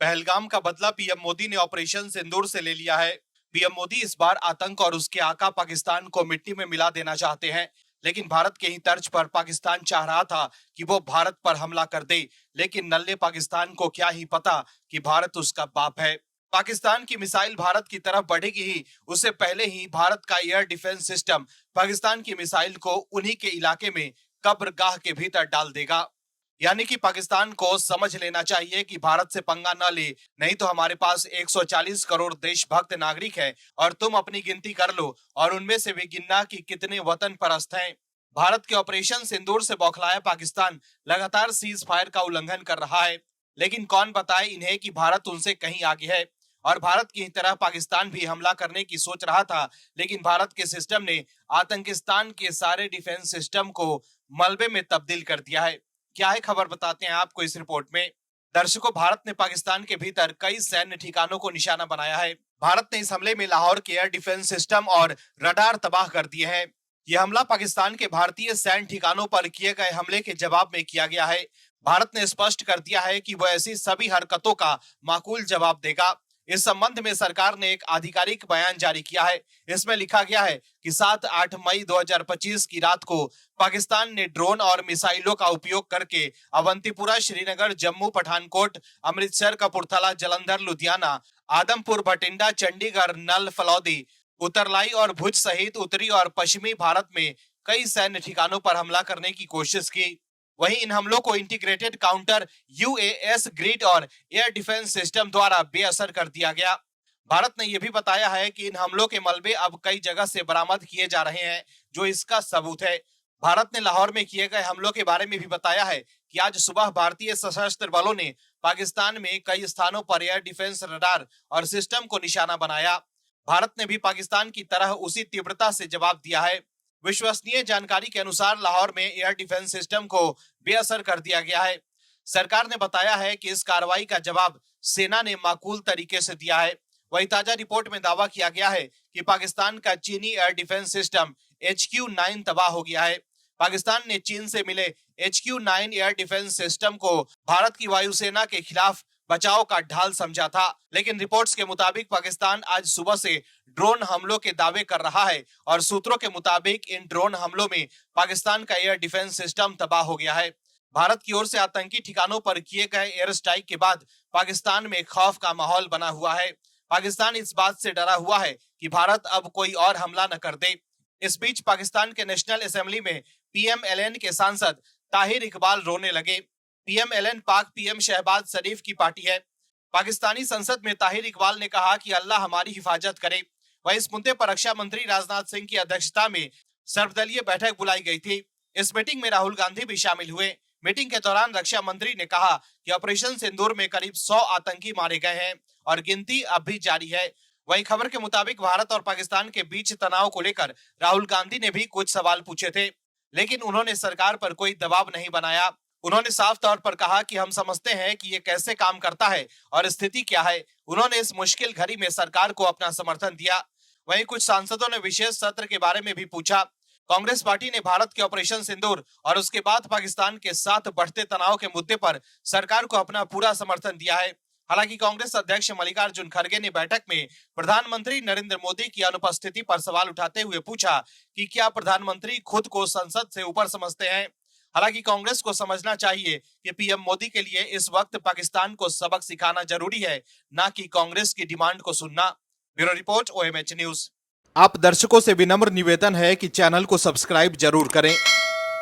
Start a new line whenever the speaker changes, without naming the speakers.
पहलगाम का बदला पीएम मोदी ने ऑपरेशन सिंदूर से ले लिया है। पीएम मोदी इस बार आतंक और उसके आका पाकिस्तान को मिट्टी में मिला देना चाहते हैं, लेकिन भारत के ही तर्ज पर पाकिस्तान चाह रहा था कि वो भारत पर हमला कर दे, लेकिन नल्ले पाकिस्तान को क्या ही पता कि भारत उसका बाप है। पाकिस्तान की मिसाइल भारत की तरफ बढ़ेगी ही उससे पहले ही भारत का एयर डिफेंस सिस्टम पाकिस्तान की मिसाइल को उन्हीं के इलाके में कब्रगाह के भीतर डाल देगा। यानी कि पाकिस्तान को समझ लेना चाहिए कि भारत से पंगा न ले, नहीं तो हमारे पास 140 करोड़ देशभक्त नागरिक है और तुम अपनी गिनती कर लो और उनमें से भी गिनना कि कितने वतन परस्त हैं। भारत के ऑपरेशन सिंदूर से बौखलाया पाकिस्तान लगातार सीज फायर का उल्लंघन कर रहा है, लेकिन कौन बताए इन्हें कि भारत उनसे कहीं आगे है और भारत की तरह पाकिस्तान भी हमला करने की सोच रहा था, लेकिन भारत के सिस्टम ने आतंकिस्तान के सारे डिफेंस सिस्टम को मलबे में तब्दील कर दिया है। क्या है खबर बताते हैं आपको इस रिपोर्ट में। दर्शकों, भारत ने पाकिस्तान के भीतर कई सैन्य ठिकानों को निशाना बनाया है। भारत ने इस हमले में लाहौर के एयर डिफेंस सिस्टम और रडार तबाह कर दिए हैं। यह हमला पाकिस्तान के भारतीय सैन्य ठिकानों पर किए गए हमले के जवाब में किया गया है। भारत ने स्पष्ट कर दिया है कि वह ऐसी सभी हरकतों का माकूल जवाब देगा। इस संबंध में सरकार ने एक आधिकारिक बयान जारी किया है। इसमें लिखा गया है कि 7-8 मई 2025 की रात को पाकिस्तान ने ड्रोन और मिसाइलों का उपयोग करके अवंतीपुरा, श्रीनगर, जम्मू, पठानकोट, अमृतसर, कपूरथला, जलंधर, लुधियाना, आदमपुर, भटिंडा, चंडीगढ़, नल, फलौदी, उतरलाई और भुज सहित उत्तरी और पश्चिमी भारत में कई सैन्य ठिकानों पर हमला करने की कोशिश की। वहीं इन हमलों को इंटीग्रेटेड काउंटर यूएस ग्रिड और एयर डिफेंस सिस्टम द्वारा बेअसर कर दिया गया। भारत ने यह भी बताया है कि इन हमलों के मलबे अब कई जगह से बरामद किए जा रहे हैं, जो इसका सबूत है। भारत ने लाहौर में किए गए हमलों के बारे में भी बताया है कि आज सुबह भारतीय सशस्त्र बलों ने पाकिस्तान में कई स्थानों पर एयर डिफेंस रडार और सिस्टम को निशाना बनाया। भारत ने भी पाकिस्तान की तरह उसी तीव्रता से जवाब दिया है। विश्वसनीय जानकारी के अनुसार लाहौर में एयर डिफेंस सिस्टम को बेअसर कर दिया गया है। सरकार ने बताया है कि इस कार्रवाई का जवाब सेना ने माकूल तरीके से दिया है। वहीं ताजा रिपोर्ट में दावा किया गया है कि पाकिस्तान का चीनी एयर डिफेंस सिस्टम HQ-9 तबाह हो गया है। पाकिस्तान ने चीन से मिले HQ-9 एयर डिफेंस सिस्टम को भारत की वायुसेना के खिलाफ बचाव का ढाल समझा था, लेकिन रिपोर्ट्स के मुताबिक पाकिस्तान आज सुबह से ड्रोन हमलों के दावे कर रहा है और सूत्रों के मुताबिक इन ड्रोन हमलों में पाकिस्तान का एयर डिफेंस सिस्टम तबाह हो गया है। भारत की ओर से आतंकी ठिकानों पर किए गए एयर स्ट्राइक के बाद पाकिस्तान में खौफ का माहौल बना हुआ है। पाकिस्तान इस बात से डरा हुआ है कि भारत अब कोई और हमला न कर दे। इस बीच पाकिस्तान के नेशनल असेंबली में PMLN के सांसद ताहिर इकबाल रोने लगे। PMLN पाक PM शहबाज शरीफ की पार्टी है। पाकिस्तानी संसद में ताहिर इकबाल ने कहा कि अल्लाह हमारी हिफाजत करे। वहीं इस मुद्दे पर रक्षा मंत्री राजनाथ सिंह की अध्यक्षता में सर्वदलीय बैठक बुलाई गई थी। इस मीटिंग में राहुल गांधी भी शामिल हुए। मीटिंग के दौरान रक्षा मंत्री ने कहा कि ऑपरेशन सिंदूर में करीब 100 आतंकी मारे गए हैं और गिनती अब भी जारी है। वहीं खबर के मुताबिक भारत और पाकिस्तान के बीच तनाव को लेकर राहुल गांधी ने भी कुछ सवाल पूछे थे, लेकिन उन्होंने सरकार पर कोई दबाव नहीं बनाया। उन्होंने साफ तौर पर कहा कि हम समझते हैं कि ये कैसे काम करता है और स्थिति क्या है। उन्होंने इस मुश्किल घड़ी में सरकार को अपना समर्थन दिया। वहीं कुछ सांसदों ने विशेष सत्र के बारे में भी पूछा। कांग्रेस पार्टी ने भारत के ऑपरेशन सिंदूर और उसके बाद पाकिस्तान के साथ बढ़ते तनाव के मुद्दे पर सरकार को अपना पूरा समर्थन दिया है। हालांकि कांग्रेस अध्यक्ष मल्लिकार्जुन खड़गे ने बैठक में प्रधानमंत्री नरेंद्र मोदी की अनुपस्थिति पर सवाल उठाते हुए पूछा कि क्या प्रधानमंत्री खुद को संसद से ऊपर समझते हैं। हालांकि कांग्रेस को समझना चाहिए कि PM मोदी के लिए इस वक्त पाकिस्तान को सबक सिखाना जरूरी है, न कि कांग्रेस की डिमांड को सुनना। Bureau report, OMH news. आप दर्शकों से विनम्र निवेदन है कि चैनल को सब्सक्राइब जरूर करें